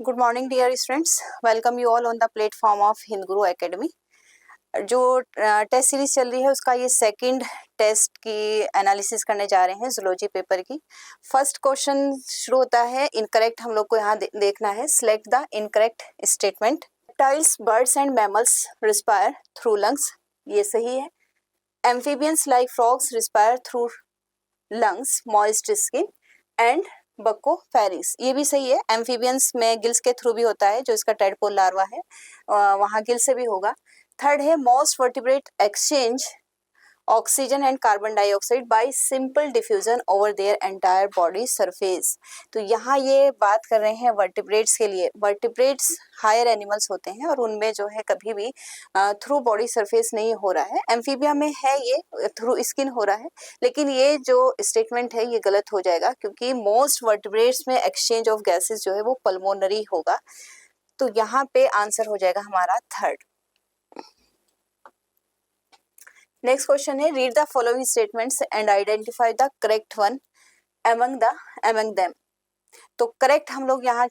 Good morning dear students, welcome you all on the platform of Hind Guru academy. जो test series चल रही है उसका ये सेकंड टेस्ट की एनालिसिस करने जा रहे हैं जूलॉजी पेपर की। फर्स्ट क्वेश्चन शुरू होता है इनकरेक्ट, हम लोग को यहाँ देखना है। Select the incorrect statement. Reptiles, birds and mammals respire through lungs, ये सही है। Amphibians like frogs respire through lungs, moist skin and buccopharynx, ये भी सही है। एम्फीबियंस में गिल्स के थ्रू भी होता है, जो इसका टेडपोल लार्वा है वहाँ गिल से भी होगा। थर्ड है most vertebrate exchange oxygen and carbon dioxide bye simple diffusion over their entire body surface. तो यहाँ ये बात कर रहे हैं वर्टिब्रेट्स के लिए। वर्टिब्रेट्स हायर एनिमल्स होते हैं और उनमें जो है कभी भी थ्रू बॉडी सरफेस नहीं हो रहा है। एम्फीबिया में है ये थ्रू स्किन हो रहा है, लेकिन ये जो स्टेटमेंट है ये गलत हो जाएगा क्योंकि मोस्ट वर्टिब्रेट्स में एक्सचेंज ऑफ गैसेस जो है वो पल्मोनरी होगा। तो यहाँ पे आंसर हो जाएगा हमारा थर्ड। नेक्स्ट क्वेश्चन है read the following statements and identify the correct one among them। तो करेक्ट हम लोग यहाँ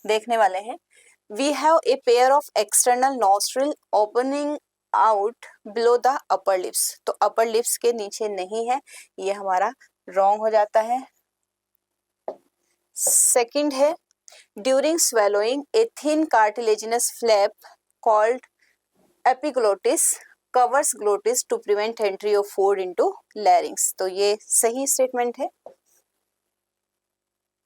देखने वाले हैं। We have a pair of external nostril opening out below the upper lips. तो अपर लिप्स के नीचे नहीं है, ये हमारा रॉन्ग हो जाता है। सेकंड है during swallowing a thin cartilaginous flap called epiglottis covers glottis to prevent entry of food into larynx. तो ये सही स्टेटमेंट है।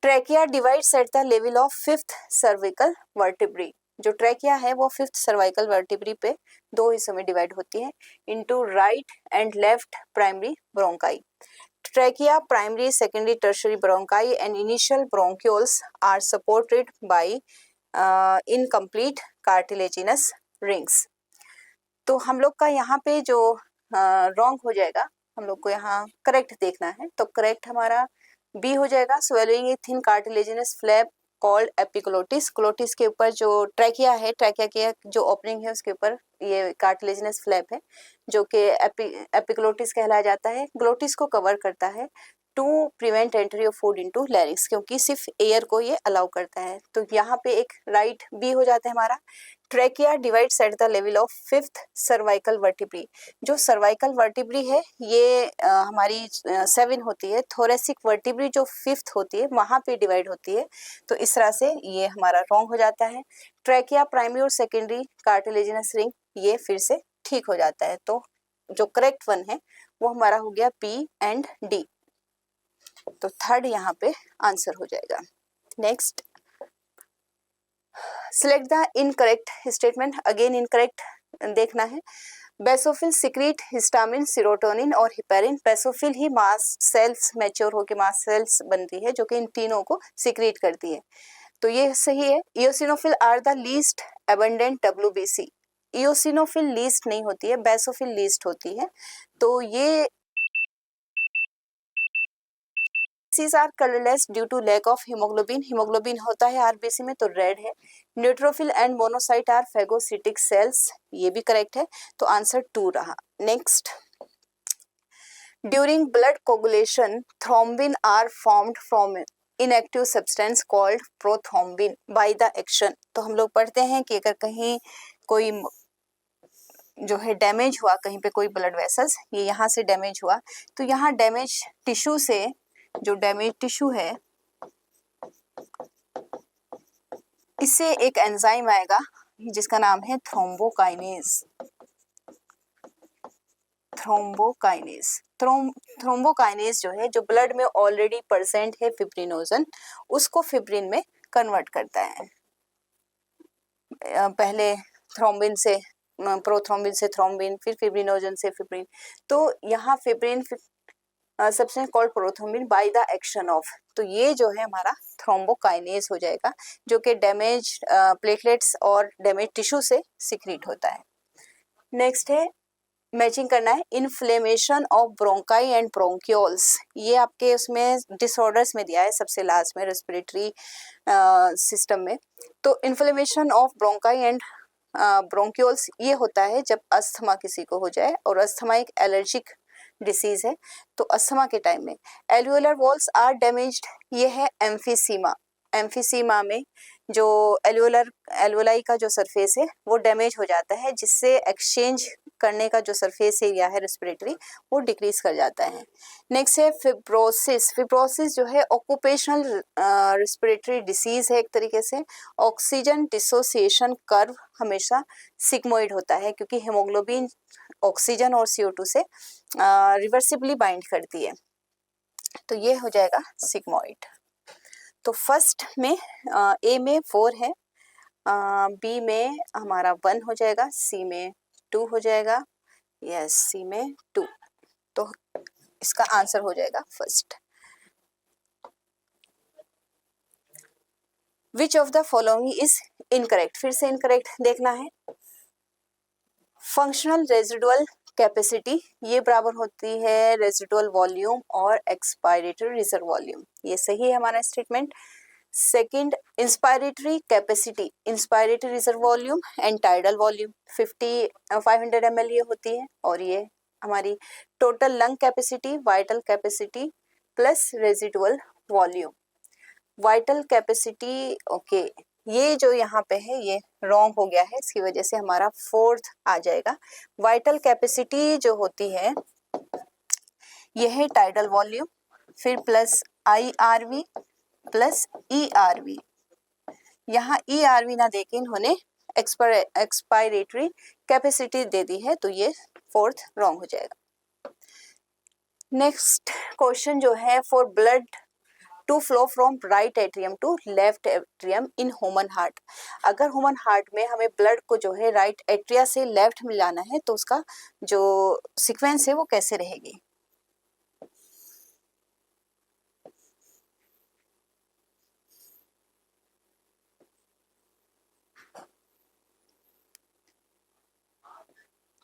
Trachea divides at the level of fifth cervical vertebrae. जो ट्रैकिया है वो फिफ्थ सर्वाइकल वर्टिब्री पे दो हिस्सों में डिवाइड होती है, into right and left primary bronchi. Trachea, primary, secondary, tertiary bronchi and initial bronchioles are supported by incomplete cartilaginous rings. तो हम लोग का यहाँ पे जो रॉन्ग हो जाएगा, हम लोग को यहाँ करेक्ट देखना है। तो करेक्ट हमारा बी हो जाएगा। Swallowing a thin cartilaginous flap called epiglottis. Glottis के ऊपर जो ट्रैकिया है, ट्रैकिया की जो ओपनिंग है उसके ऊपर ये कार्टिलेजिनस फ्लैप है जो कि एपिग्लोटिस कहलाया जाता है। ग्लोटिस को कवर करता है to prevent entry of food into larynx, क्योंकि सिर्फ एयर को ये अलाउ करता है। तो यहाँ पे एक राइट बी हो जाता है हमारा। Trachea divides at the level of fifth cervical vertebrae. जो सर्वाइकल वर्टिब्री है ये हमारी 7 होती है। थोरेसिक वर्टिब्री जो फिफ्थ होती है वहां पे डिवाइड होती है। तो इस तरह से ये हमारा रॉन्ग हो जाता है। ट्रैकिया, प्राइमरी और सेकेंडरी कार्टिलेजिनस रिंग ये फिर से ठीक हो जाता है। तो जो करेक्ट वन है वो हमारा हो गया बी एंड डी। तो थर्ड यहाँ पे आंसर हो जाएगा। Next, select the incorrect statement. Again incorrect देखना है। बेसोफिल सिक्रीट हिस्टामिन, सीरोटोनिन और हिपेरिन। बेसोफिल ही मास्ट सेल्स मैच्योर होकर मास्ट सेल्स बनती है जो कि इन तीनों को सिक्रीट करती है। तो ये सही है। Eosinophil are the least abundant WBC। Eosinophil least नहीं होती है, बेसोफिल लीस्ट होती है। तो ये These are colorless due to lack of hemoglobin। hemoglobin होता है RBC में तो रेड है। Neutrophil and monocyte are phagocytic cells, ये भी करेक्ट है। तो आंसर 2 रहा। Next, during blood coagulation thrombin are formed from inactive substance called prothrombin by the action. तो हम लोग पढ़ते हैं कि अगर कहीं कोई जो है डैमेज हुआ, कहीं पे कोई ब्लड वेसल्स ये यहाँ से डैमेज हुआ, तो यहाँ डैमेज टिश्यू से जो डैमेज टिश्यू है इससे एक एंजाइम आएगा जिसका नाम है थ्रोम्बोकाइनेज। थ्रोम्बोकाइनेज जो है, जो ब्लड में ऑलरेडी प्रेजेंट है फिब्रिनोजन, उसको फिब्रिन में कन्वर्ट करता है। पहले थ्रोम्बिन से प्रोथ्रोम्बिन से थ्रोम्बिन, फिर फिब्रिनोजन से फिब्रिन। तो यहाँ fibrin substance called prothrombin by the action of. तो ये जो है हमारा थ्रोम्बोकाइनेज हो जाएगा जो कि डैमेज प्लेटलेट्स और डैमेज टिश्यू से सिक्रीट होता है। नेक्स्ट है मैचिंग करना है। Inflammation of bronchi and bronchioles, ये आपके उसमें डिसऑर्डर्स में दिया है सबसे लास्ट में रेस्पिरेटरी सिस्टम में। तो inflammation of bronchi and bronchioles ये होता है जब अस्थमा किसी को हो जाए, और अस्थमा एक एलर्जिक डिसीज है। तो अस्थमा के टाइम में एल्वियोलर वॉल्स आर डैमेज्ड, ये है एम्फीसीमा। एम्फीसीमा में जो एल्वोलाई का जो सरफेस है वो डैमेज हो जाता है, जिससे एक्सचेंज करने का जो सरफेस एरिया है रेस्पिरेटरी वो डिक्रीज कर जाता है। नेक्स्ट है फिब्रोसिस। फिब्रोसिस जो है ऑक्यूपेशनल रेस्पिरेटरी डिसीज है एक तरीके से। ऑक्सीजन डिसोसिएशन कर्व हमेशा सिग्मोइड होता है, क्योंकि हेमोग्लोबिन ऑक्सीजन और CO2 से रिवर्सिबली बाइंड करती है, तो ये हो जाएगा सिग्मोइड। तो फर्स्ट में ए में 4 है, बी में हमारा 1 हो जाएगा, सी में 2 हो जाएगा, यस सी में 2, तो इसका आंसर हो जाएगा first. Which of the following is incorrect, फिर से इनकरेक्ट देखना है। फंक्शनल रेजिडुअल कैपेसिटी ये बराबर होती है रेजिडुअल वॉल्यूम और एक्सपायरेटरी रिजर्व वॉल्यूम, ये सही है हमारा statement. Second, inspiratory capacity, inspiratory reserve volume and tidal volume 500 ml ये होती है, और ये हमारी total lung capacity, vital capacity plus residual volume. Vital capacity okay, ये जो यहाँ पे है ये रॉन्ग हो गया है, इसकी वजह से हमारा 4th आ जाएगा। वाइटल कैपेसिटी जो होती है ये है टाइडल वॉल्यूम, फिर प्लस IRV प्लस ERV। यहाँ ERV ना देके इन्होंने एक्सपायरेटरी कैपेसिटी दे दी है, तो ये 4th रॉन्ग हो जाएगा। नेक्स्ट क्वेश्चन जो है, for blood to flow from right atrium to left atrium in human heart. अगर ह्यूमन हार्ट में हमें ब्लड को जो है राइट एट्रिया से लेफ्ट में लाना है, तो उसका जो सीक्वेंस है वो कैसे रहेगी।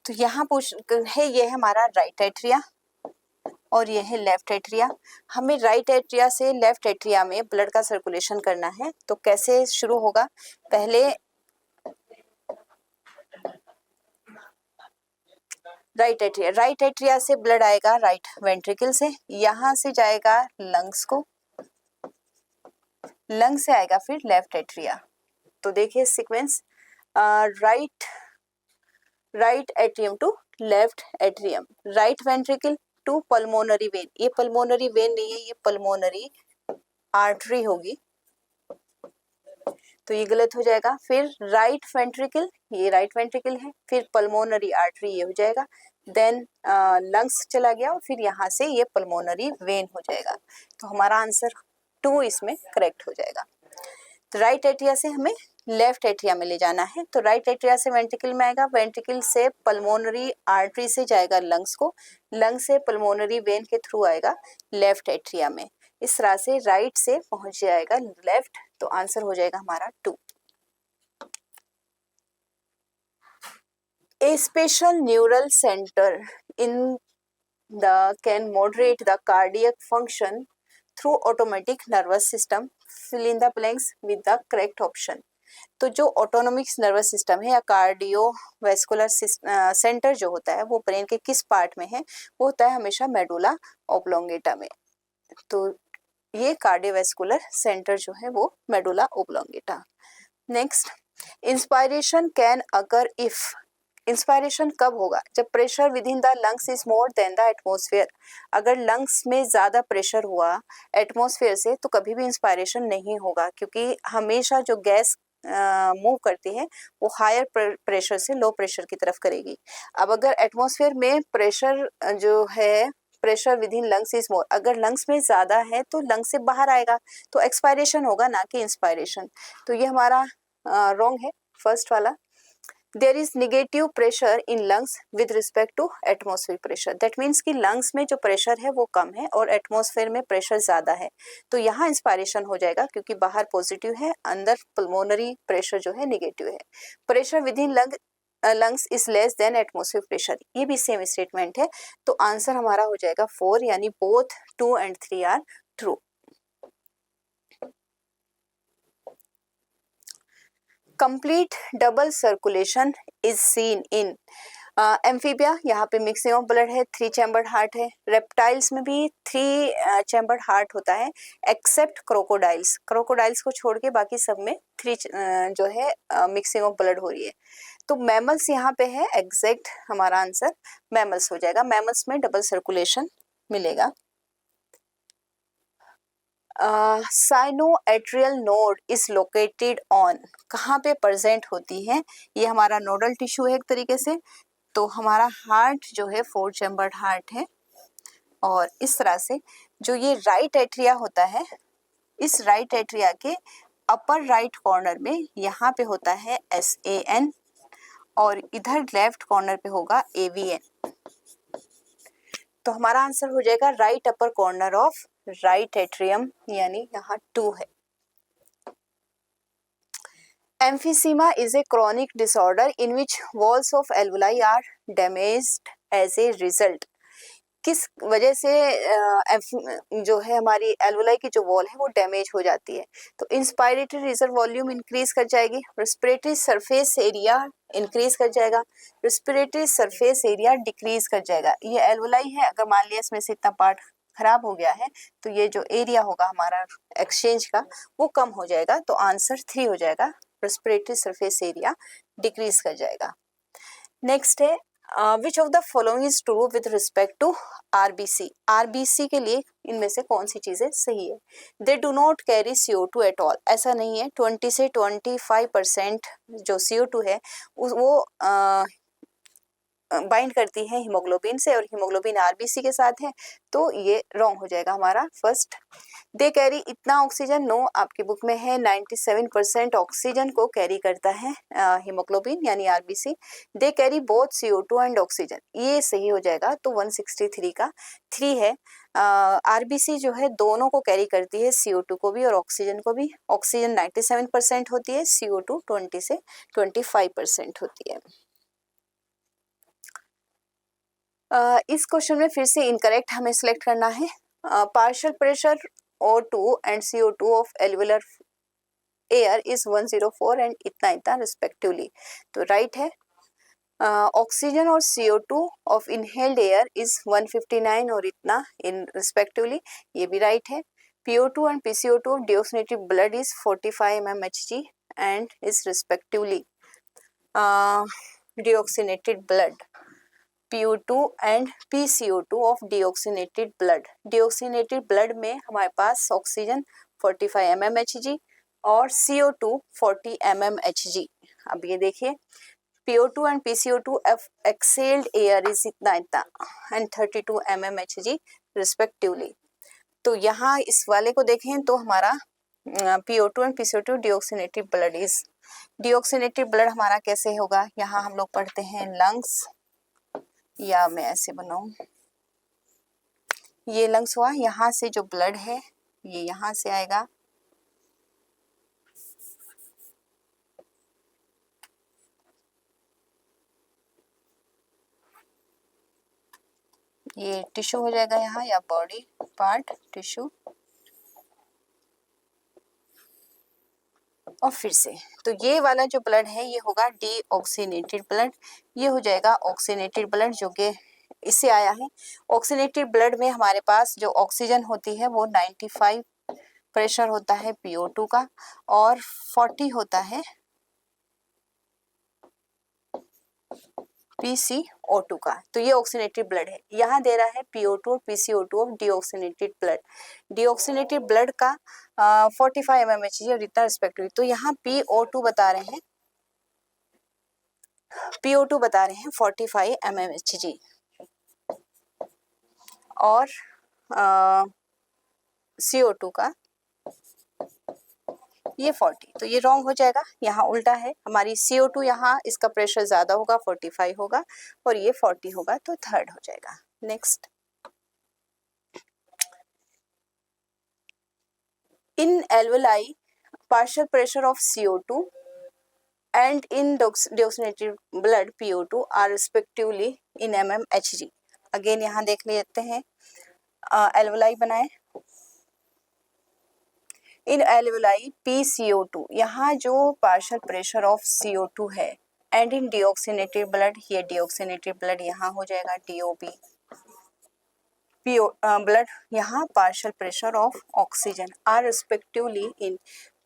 तो यहाँ पूछ है, ये है हमारा राइट एट्रिया और ये है लेफ्ट एट्रिया। हमें राइट एट्रिया से लेफ्ट एट्रिया में ब्लड का सर्कुलेशन करना है, तो कैसे शुरू होगा। पहले राइट एट्रिया से ब्लड आएगा राइट वेंट्रिकल से, यहाँ से जाएगा लंग्स को, लंग से आएगा फिर लेफ्ट एट्रिया। तो देखिए sequence, right atrium to left atrium, right ventricle to pulmonary vein, ये पल्मोनरी वेन नहीं है, ये पल्मोनरी आर्टरी होगी, तो ये गलत हो जाएगा। फिर राइट वेंट्रिकल, ये राइट वेंट्रिकल है, फिर पल्मोनरी आर्टरी ये हो जाएगा, देन लंग्स चला गया और फिर यहाँ से ये पल्मोनरी वेन हो जाएगा। तो हमारा आंसर 2 इसमें करेक्ट हो जाएगा। तो राइट एट्रिया से हमें लेफ्ट एट्रिया में ले जाना है, तो राइट एट्रिया से वेंट्रिकल में आएगा, वेंट्रिकल से पल्मोनरी आर्टरी से जाएगा लंग्स को, लंग से पल्मोनरी वेन के थ्रू आएगा लेफ्ट एट्रिया में, इस तरह से राइट से पहुंच जाएगा लेफ्ट, तो आंसर हो जाएगा हमारा 2। A special neural center in the can moderate the cardiac function through automatic nervous system. Fill in the blanks with the correct option. तो जो ऑटोनोमिक नर्वस सिस्टम है या कार्डियोवैस्कुलर सेंटर जो होता है वो ब्रेन के किस पार्ट में है, वो होता है हमेशा मेडुला ओब्लोंगेटा में। तो ये कार्डियोवैस्कुलर सेंटर जो है वो medulla oblongata. Next, inspiration can occur if, inspiration कब होगा, जब pressure with in the lungs is more than the atmosphere. अगर लंग्स में ज्यादा प्रेशर हुआ एटमॉस्फेयर से, तो कभी भी इंस्पायरेशन नहीं होगा, क्योंकि हमेशा जो गैस मूव करती है वो हायर प्रेशर से लो प्रेशर की तरफ करेगी। अब अगर एटमॉस्फेयर में प्रेशर जो है, pressure with in lungs is more, अगर लंग्स में ज्यादा है तो लंग्स से बाहर आएगा, तो एक्सपायरेशन होगा ना कि इंस्पायरेशन। तो ये हमारा रॉन्ग है फर्स्ट वाला। There is negative pressure in lungs with respect to atmospheric pressure, that means कि लंग्स में जो प्रेशर है वो कम है और एटमॉस्फेयर में प्रेशर ज्यादा है, तो यहाँ इंस्पायरेशन हो जाएगा, क्योंकि बाहर पॉजिटिव है, अंदर पल्मोनरी प्रेशर जो है निगेटिव है। Pressure with in lungs is less than atmospheric pressure, ये भी सेम स्टेटमेंट है, तो आंसर हमारा हो जाएगा 4, यानी both 2 and 3 are true. Complete double circulation is seen in amphibia, यहाँ पे मिक्सिंग ऑफ ब्लड है, 3 चैम्बर्ड हार्ट है। रेप्टाइल्स में भी 3 चैम्बर्ड हार्ट होता है एक्सेप्ट क्रोकोडाइल्स, क्रोकोडाइल्स को छोड़ के बाकी सब में 3 जो है मिक्सिंग ऑफ ब्लड हो रही है। तो मैमल्स यहाँ पे है, एग्जैक्ट हमारा आंसर मैमल्स हो जाएगा। मैमल्स में डबल सर्कुलेशन मिलेगा। Sinoatrial node is located on, कहाँ पे प्रेजेंट होती है? ये हमारा नोडल टिश्यू है एक तरीके से। तो हमारा हार्ट जो है 4 चैम्बर्ड हार्ट है, और इस तरह से जो ये राइट एट्रिया होता है, इस राइट एट्रिया के अपर राइट कॉर्नर में यहाँ पे होता है SAN, और इधर लेफ्ट कॉर्नर पे होगा AVN। तो हमारा आंसर हो जाएगा right upper corner of right atrium, यानी यहाँ 2 है। Emphysema is a chronic disorder in which walls of alveoli are damaged as a result. किस वजह से जो है हमारी एल्वोलाई की जो वॉल है वो डैमेज हो जाती है? तो इंस्पायरेटरी रिजर्व वॉल्यूम इंक्रीज कर जाएगी, रेस्पिरेटरी सरफेस एरिया इंक्रीज कर जाएगा, रेस्पिरेटरी सरफेस एरिया डिक्रीज कर जाएगा। ये एल्वोलाई है, अगर मान लिया इसमें से इतना पार्ट खराब हो गया है तो ये जो एरिया होगा हमारा एक्सचेंज का वो कम हो जाएगा। तो आंसर 3 हो जाएगा, रेस्पिरेटरी सरफेस एरिया डिक्रीज कर जाएगा। नेक्स्ट है which of the following is true with respect to RBC। RBC के लिए इनमें से कौन सी चीजें सही है? They do not carry CO2 at all, ऐसा नहीं है। 20 से 25% जो CO2 है वो बाइंड करती है हीमोग्लोबिन से, और हीमोग्लोबिन RBC के साथ है, तो ये रॉन्ग हो जाएगा हमारा फर्स्ट। दे कैरी इतना ऑक्सीजन, नो, आपकी बुक में है 97% ऑक्सीजन को कैरी करता है हीमोग्लोबिन यानी RBC। They carry both CO2 and oxygen, ये सही हो जाएगा। तो 163 का 3 है। RBC जो है दोनों को कैरी करती है, CO2 को भी और ऑक्सीजन को भी। ऑक्सीजन 97% होती है, CO2 20 से 25% होती है। इस क्वेश्चन में फिर से इनकरेक्ट हमें सिलेक्ट करना है। Partial pressure O2 and CO2 of alveolar air is 104 and इतना इतना रिस्पेक्टिवली, तो राइट है। ऑक्सीजन और CO2 of inhaled air is 159 और इतना इन रिस्पेक्टिवली, ये भी राइट है। PO2 and PCO2 of deoxygenated blood is 45 mmHg and is respectively deoxygenated blood. PO2 and PCO2 of deoxygenated blood, deoxygenated blood में हमारे पास ऑक्सीजन 45 mmHg और CO2 40 mmHg। अब ये देखिए PO2 and PCO2 excelled air is इतना इतना and 32 mmHg respectively. तो यहाँ इस वाले को देखें तो हमारा PO2 and PCO2 deoxygenated blood is, deoxygenated blood हमारा कैसे होगा? यहाँ हम लोग पढ़ते हैं लंग्स, या मैं ऐसे बनाऊं, ये लंग्स हुआ, यहाँ से जो ब्लड है ये यहाँ से आएगा, ये टिश्यू हो जाएगा यहाँ, या बॉडी पार्ट टिश्यू, और फिर से तो ये वाला जो ब्लड है ये होगा डीऑक्सीनेटेड ब्लड, ये हो जाएगा ऑक्सीनेटेड ब्लड जो कि इससे आया है। ऑक्सीनेटेड ब्लड में हमारे पास जो ऑक्सीजन होती है वो 95 प्रेशर होता है PO2 का, और 40 होता है PCO2 का। तो ये ऑक्सीनेटेड ब्लड है। यहाँ दे रहा है PO2 और PCO2 of deoxygenated blood, deoxygenated blood का 45 mmHg और इतना रिस्पेक्टिवली। तो यहाँ PO2 बता रहे हैं, PO2 बता रहे हैं 45 mmHg और CO2 का ये 40, तो ये रॉन्ग हो जाएगा। यहाँ उल्टा है, हमारी CO2 यहाँ इसका प्रेशर ज्यादा होगा 45 होगा और ये 40 होगा, तो थर्ड हो जाएगा। Next, in alveoli partial pressure of CO2 and in deoxygenated blood PO2 are respectively in mmHg। Again यहाँ देख लेते हैं, एल्वुलाई बनाए, इन एल्वुलाई PCO2, यहाँ जो पार्शियल प्रेशर ऑफ CO2 है एंड इन डीऑक्सीनेटेड ब्लड, ये डीऑक्सीनेटेड ब्लड यहाँ हो जाएगा DOB। ब्लड यहाँ partial pressure of oxygen are respectively in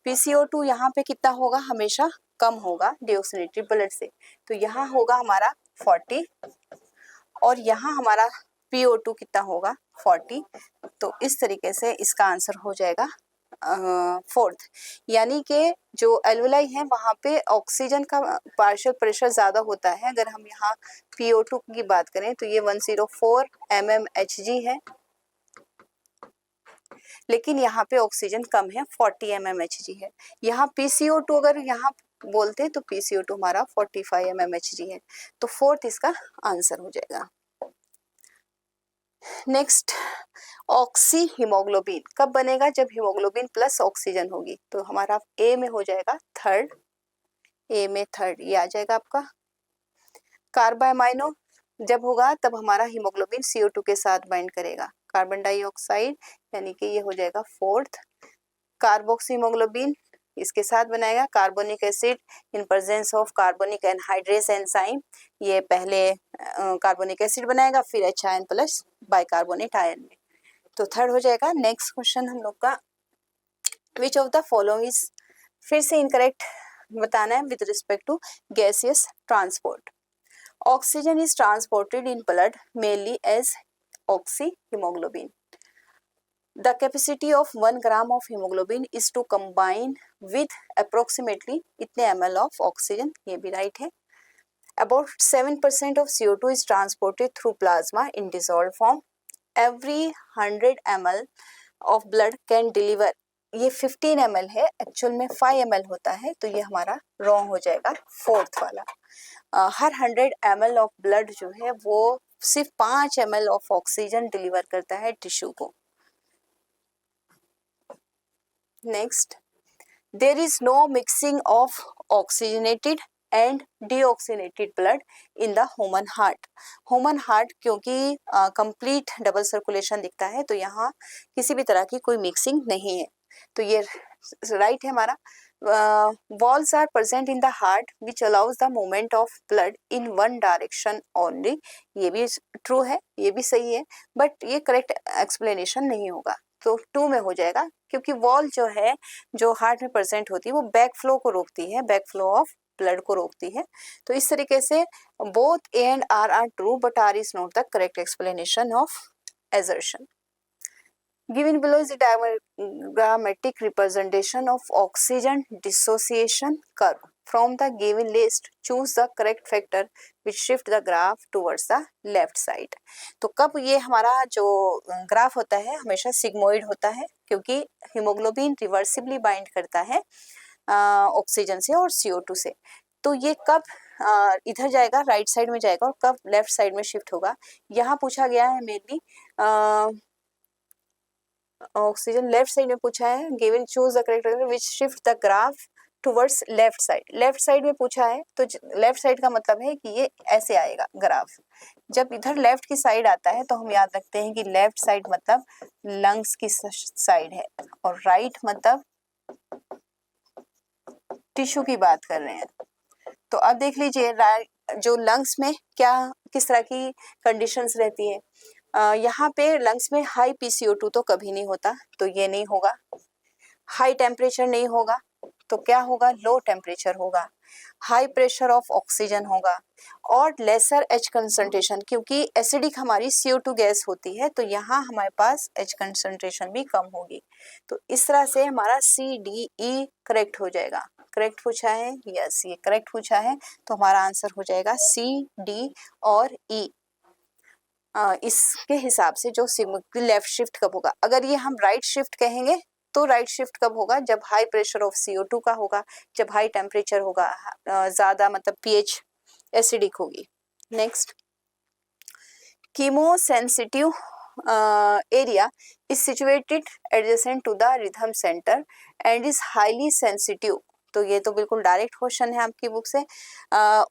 PCO2 यहाँ पे कितना होगा, हमेशा कम होगा डीऑक्सीनेटेड ब्लड से, तो यहाँ होगा हमारा 40 और यहाँ हमारा PO2 कितना होगा 40। तो इस तरीके से इसका आंसर हो जाएगा फोर्थ, यानी कि जो एल्वुलाई है वहाँ पे ऑक्सीजन का पार्शियल प्रेशर ज़्यादा होता है। अगर हम यहाँ PO2 की बात करें तो ये 104 mmHg है, लेकिन यहाँ पे ऑक्सीजन कम है 40 mmHg है। यहाँ PCO2 अगर यहाँ बोलते तो PCO2 हमारा 45 mmHg है, तो फोर्थ इसका आंसर हो जाएगा। नेक्स्ट, ऑक्सी हीमोग्लोबिन कब बनेगा, जब हीमोग्लोबिन प्लस ऑक्सीजन होगी, तो हमारा ए में हो जाएगा थर्ड, ए में थर्ड ये आ जाएगा आपका। कार्बामाइनो जब होगा तब हमारा हीमोग्लोबिन CO2 के साथ बाइंड करेगा, कार्बन डाइऑक्साइड, यानी कि ये हो जाएगा फोर्थ। कार्बोक्सी हीमोग्लोबिन इसके साथ बनाएगा carbonic acid in presence of carbonic anhydrase enzyme, ये पहले कार्बोनिक एसिड बनाएगा फिर H प्लस बाइकार्बोनेट आयन में, तो थर्ड हो जाएगा। नेक्स्ट क्वेश्चन हम लोग का, which of the following is, फिर से इनकरेक्ट बताना है with respect to gaseous transport. Oxygen is transported in blood mainly as oxyhaemoglobin. The capacity of 1 gram of hemoglobin is to combine with approximately इतने ml of oxygen, ये भी right है। About 7% of CO2 is transported through plasma in dissolved form. Every 100 ml of blood can deliver, ये 15 ml है, actual में 5 ml होता है, तो ये हमारा रॉन्ग हो जाएगा फोर्थ वाला। हर 100 ml ऑफ ब्लड जो है वो सिर्फ 5 ml ऑफ ऑक्सीजन डिलीवर करता है टिश्यू को। Next, there is no mixing of oxygenated and deoxygenated blood in the human heart. Human heart क्योंकि complete डबल सर्कुलेशन दिखता है, तो यहाँ किसी भी तरह की कोई मिक्सिंग नहीं है, तो ये राइट है हमारा। Walls are present in the heart which allows the movement of blood in one direction only, ये भी ट्रू है, ये भी सही है, बट ये करेक्ट एक्सप्लेनेशन नहीं होगा, तो 2 में हो जाएगा, क्योंकि वॉल जो है जो हार्ट में प्रेजेंट होती है वो बैक फ्लो को रोकती है, बैक फ्लो ऑफ ब्लड को रोकती है, तो इस तरीके से both A and R true but R is not the correct explanation of assertion. Given below is a diagrammatic representation of oxygen dissociation curve. From the given list, choose the correct factor which shift the graph towards the left side. तो कब ये हमारा जो graph होता है हमेशा sigmoid होता है, क्योंकि हीमोग्लोबिन रिवर्सिबली बाइंड करता है ऑक्सीजन से और CO2 से, तो ये कब इधर जाएगा, राइट साइड में जाएगा, और कब लेफ्ट साइड में शिफ्ट होगा, यहाँ पूछा गया है मेनली ऑक्सीजन लेफ्ट साइड में पूछा है। Given choose the correct which shift the graph towards left side, left side में पूछा है, तो लेफ्ट साइड का मतलब है कि ये ऐसे आएगा ग्राफ। जब इधर लेफ्ट की साइड आता है तो हम याद रखते हैं कि लेफ्ट साइड मतलब लंग्स की साइड है, और राइट मतलब टिश्यू की बात कर रहे हैं। तो अब देख लीजिए जो लंग्स में क्या किस तरह की कंडीशंस रहती है। यहाँ पे लंग्स में हाई PCO2 तो कभी नहीं होता, तो ये नहीं होगा। हाई टेम्परेचर नहीं होगा, तो क्या होगा, लो टेम्परेचर होगा। हाई प्रेशर ऑफ ऑक्सीजन होगा, और लेसर H कंसंट्रेशन, क्योंकि एसिडिक हमारी CO2 गैस होती है, तो यहाँ हमारे पास H कंसंट्रेशन भी कम होगी। तो इस तरह से हमारा CDE करेक्ट हो जाएगा। करेक्ट पूछा है, यस ये करेक्ट पूछा है, तो हमारा आंसर हो जाएगा CD और E। इसके हिसाब से जो लेफ्ट शिफ्ट कब होगा, अगर ये हम राइट शिफ्ट कहेंगे तो राइट शिफ्ट कब होगा, जब हाई प्रेशर ऑफ CO2 का होगा, जब हाई टेम्परेचर होगा, ज़्यादा मतलब pH एसिडिक होगी। Next, chemosensitive area is situated adjacent to the rhythm center and is highly sensitive, तो ये तो बिल्कुल डायरेक्ट क्वेश्चन है आपकी बुक से।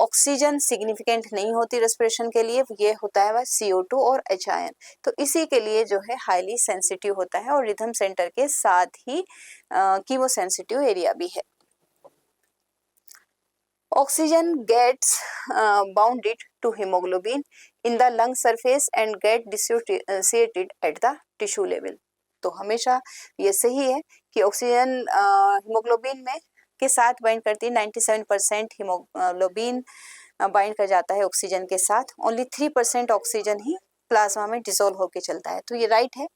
ऑक्सीजन सिग्निफिकेंट नहीं होती रेस्पिरेशन के लिए, ये होता है वह CO2 और H आयन, तो इसी के लिए जो है हाईली सेंसिटिव होता है, और रिथम सेंटर के साथ ही कीमोसेंसिटिव एरिया भी है। Oxygen gets bounded to hemoglobin in the lung surface and get dissociated at the tissue level. तो हमेशा ये सही है कि ऑक्सीजन हीमोग्लोबिन में के साथ बाइंड करती है. 97% हीमोग्लोबिन बाइंड कर जाता है ऑक्सीजन के साथ. ओनली 3% ऑक्सीजन ही प्लाज्मा में डिसॉल्व होके चलता है. तो ये राइट है.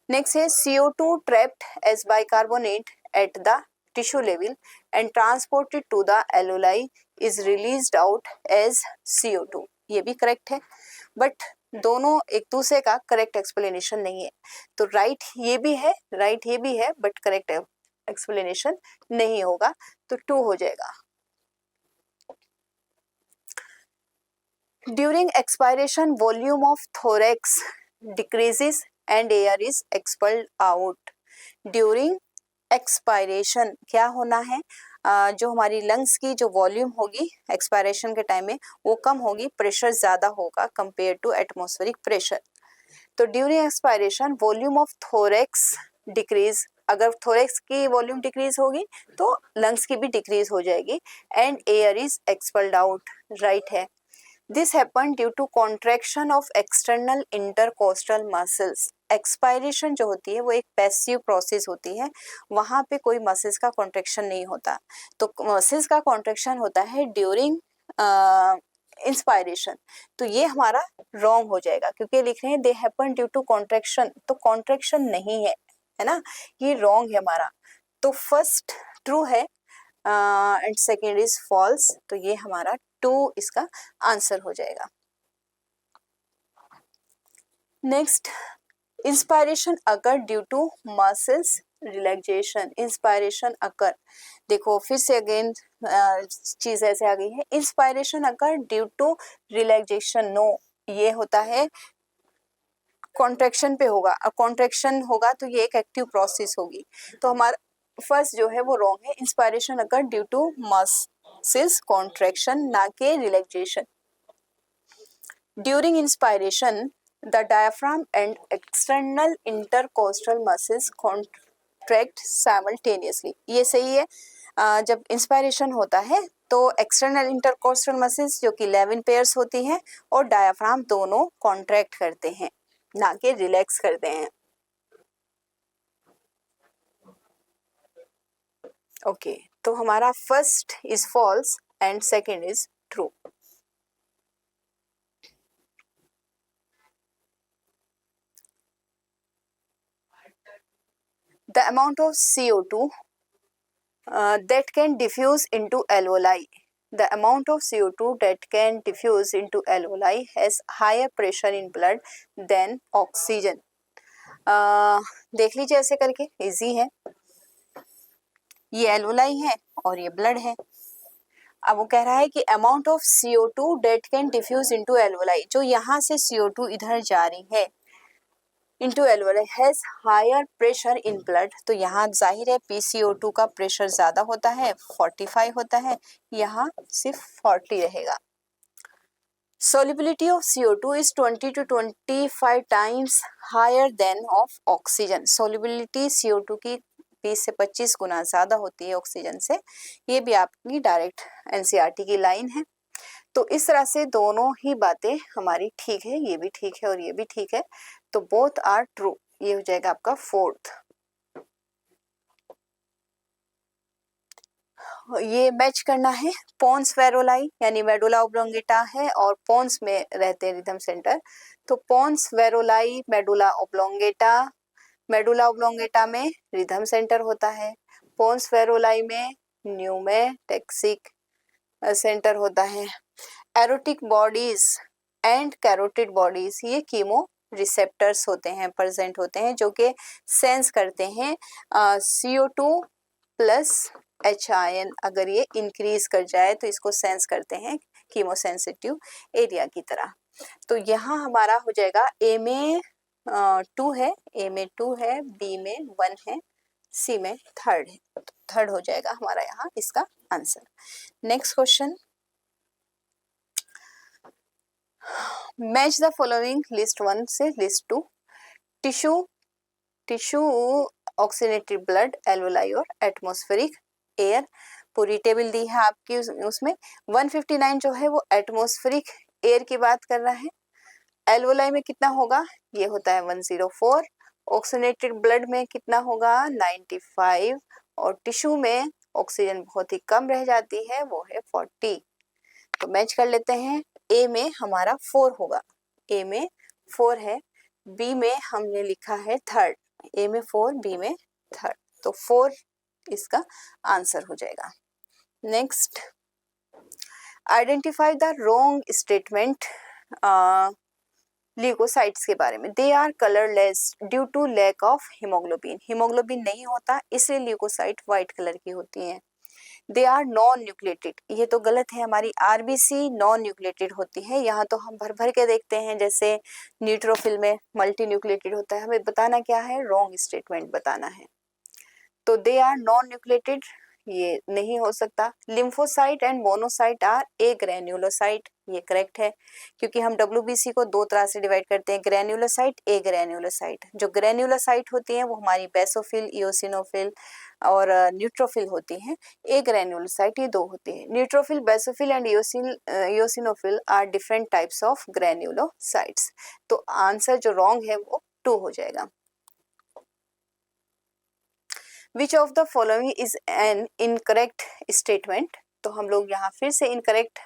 नेक्स्ट है CO2 trapped as bicarbonate at the tissue level and transported to the alveoli is released out as CO2. ये भी करेक्ट है, बट दोनों एक दूसरे का करेक्ट एक्सप्लेनेशन नहीं है. तो राइट ये भी है, राइट ये भी है, बट करेक्ट एक्सप्लेनेशन नहीं होगा. तो 2 हो जाएगा. During expiration, volume of thorax decreases and air is expelled out. During expiration क्या होना है, जो हमारी लंग्स की जो वॉल्यूम होगी एक्सपायरेशन के टाइम में वो कम होगी, प्रेशर ज़्यादा होगा कंपेयर टू एटमॉस्फेरिक प्रेशर. तो during expiration volume of thorax decrease. अगर थोरेक्स की वॉल्यूम डिक्रीज होगी तो लंग्स की भी डिक्रीज हो जाएगी. And air is expelled out. Right है. This happen due to contraction of external intercostal muscles. Expiration जो होती है वो एक पैसिव प्रोसेस होती है, वहाँ पे कोई मसल्स का कॉन्ट्रैक्शन नहीं होता. तो मसल्स का कॉन्ट्रैक्शन होता है ड्यूरिंग इंस्पायरेशन. तो ये हमारा रॉन्ग हो जाएगा क्योंकि लिख रहे हैं they happen due to contraction. तो कॉन्ट्रैक्शन नहीं है, है ना, ये रॉन्ग है हमारा. तो फर्स्ट ट्रू है एंड सेकेंड इज फॉल्स. तो ये हमारा 2 इसका आंसर हो जाएगा. Next, inspiration occur due to muscles relaxation. Inspiration occur, देखो फिर से अगेन चीज ऐसे आ गई है. Inspiration occur due to relaxation. No, ये होता है कॉन्ट्रैक्शन पे होगा. अब कॉन्ट्रैक्शन होगा तो ये एक एक्टिव प्रोसेस होगी. तो हमारा फर्स्ट जो है वो रॉन्ग है. Inspiration occur due to muscles contraction, ना के relaxation. During inspiration the diaphragm and external intercostal muscles contract simultaneously. ये सही है. जब इंस्पायरेशन होता है तो एक्सटर्नल इंटरकोस्टल मसल्स जो कि 11 पेयर्स होती हैं और डायफ्राम दोनों कॉन्ट्रैक्ट करते हैं, ना कि रिलैक्स करते हैं. ओके, तो हमारा first is false and second is true. The amount of CO2 that can diffuse into alveoli. The amount of CO2 that can diffuse into alveoli has higher pressure in blood than oxygen. देख लीजिए ऐसे करके, easy है. ये alveoli है और ये blood है. अब वो कह रहा है कि amount of CO2 that can diffuse into alveoli, जो यहाँ से CO2 इधर जा रही है into alveoli has higher pressure in blood. तो यहाँ जाहिर है PCO2 का प्रेशर ज़्यादा होता है, 45 होता है, यहाँ सिर्फ 40 रहेगा. Solubility of CO2 is 20 to 25 times higher than of oxygen. Solubility CO2 की 20 से 25 गुना ज़्यादा होती है ऑक्सीजन से. ये भी आपकी डायरेक्ट NCERT की लाइन है. तो इस तरह से दोनों ही बातें हमारी ठीक है, ये भी ठीक है और ये भी ठीक है. तो बोथ आर ट्रू. ये हो जाएगा आपका फोर्थ. ये मैच करना है. पोन्स वेरोलाई यानी मेडुला ओब्लोंगेटा है और पोन्स में रहते हैं रिदम सेंटर. तो pons varolii medulla oblongata. Medulla oblongata में रिदम सेंटर होता है. पोन्स वेरोलाई में न्यूमेटैक्सिक सेंटर होता है. Aortic bodies and carotid bodies ये कीमो रिसेप्टर्स होते हैं, प्रेजेंट होते हैं, जो कि सेंस करते हैं CO2 प्लस HIN. अगर ये इंक्रीज कर जाए तो इसको सेंस करते हैं कीमोसेंसिटिव एरिया की तरह. तो यहाँ हमारा हो जाएगा A में 2 है, A में 2 है, B में 1 है, C में 3rd है. तो 3rd हो जाएगा हमारा यहाँ इसका answer. Next question. Match the following list 1 से list 2. Tissue oxygenated blood, alveoli और एटमॉस्फेरिक एयर. पूरी टेबल दी है आपकी उसमें 159 जो है वो एटमॉस्फेरिक एयर की बात कर रहा है। एल्वोलाई में कितना होगा, ये होता है 104। ऑक्सीनेटेड ब्लड में कितना होगा 95 और टिश्यू में ऑक्सीजन बहुत ही कम रह जाती है, वो है 40। तो मैच कर लेते हैं, ए में हमारा 4 होगा, ए में 4 है, बी में हमने लिखा है थर्ड, ए में 4 बी में थर्ड, तो 4 इसका आंसर हो जाएगा। Next, identify the wrong statement leucocytes के बारे में। They are colourless due to lack of haemoglobin, haemoglobin नहीं होता इसलिए ल्यूकोसाइट व्हाइट कलर की होती हैं। दे आर नॉन न्यूक्लिएटेड, ये तो गलत है, हमारी आरबीसी नॉन न्यूक्लिएटेड होती है, यहाँ तो हम भर भर के देखते हैं, जैसे न्यूट्रोफिल में मल्टी न्यूक्लिएटेड होता है, हमें बताना क्या है, रॉन्ग स्टेटमेंट बताना है। तो दे आर नॉन न्यूक्लिएटेड ये नहीं हो सकता। Lymphocyte and monocyte R A granulocyte, ये करेक्ट है, क्योंकि हम डब्ल्यूबीसी को दो तरह से डिवाइड करते हैं, ग्रेन्युलोसाइट, ए ग्रेन्युलोसाइट। जो ग्रेन्युलोसाइट होती हैं वो हमारी बेसोफिल, इओसिनोफिल और न्यूट्रोफिल होती हैं। ए ग्रेन्युलोसाइट ये दो होती हैं। Neutrophil, basophil and eosinophil are different types of granulocytes. तो आंसर जो रॉन्ग है वो 2 हो जाएगा। Which of the following is an incorrect statement? तो हम लोग यहाँ फिर से इनकरेक्ट